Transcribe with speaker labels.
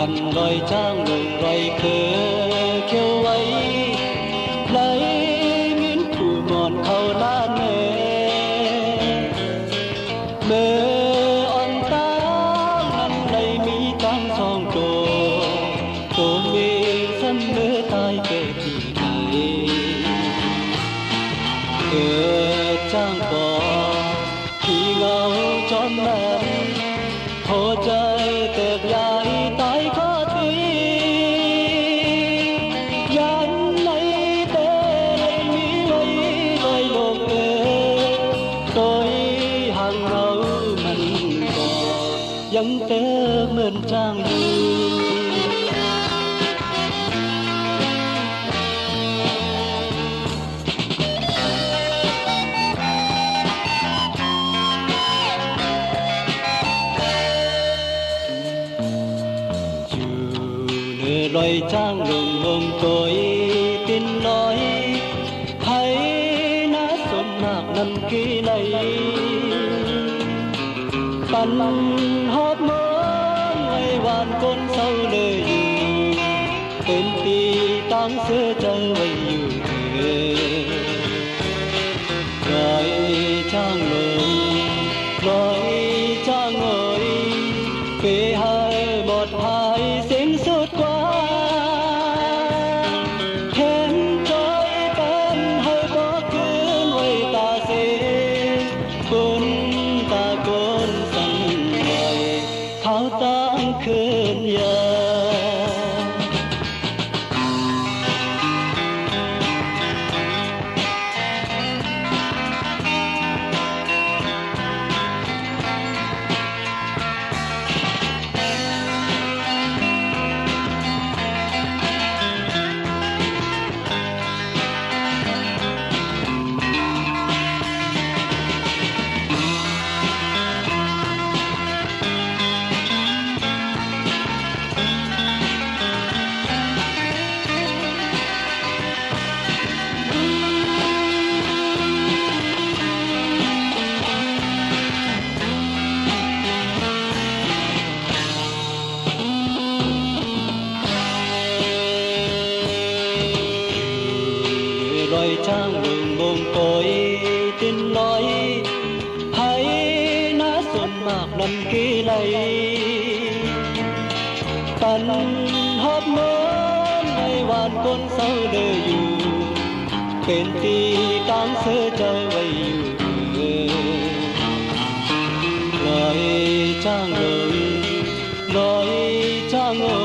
Speaker 1: hẳn loài trang lùng loài khờ kêu ấy lấy miếng phủ mòn khâu lá nề mơ on ta ngăn lấy mi tăng song trồ tô mê sân mơ tai kề thì này cờ trang cỏ khi ngao tròn mềm hồ trời tệp dài tay khó tí dán lấy tê lấy mi lấy lời lộp tê tôi hàng ngầu mình cò dân tê mình trang vui loài trang lùng mông tôi tin nói hay ná xuân mạc năm ký này tần hót mơ ngày vạn con sâu lời tên ti tăng xưa chơi vây dù loài trang lùng loài trang ngồi về hai một hai sinh suốt qua tăng khơn ya loài trang lùng mông tôi tin nói hãy ná xuân mạc năm ký này tần hót mơ ngày vạn con sâu đời dù bên ti tăng sơ chơi vây dù loài trang lùng loài trang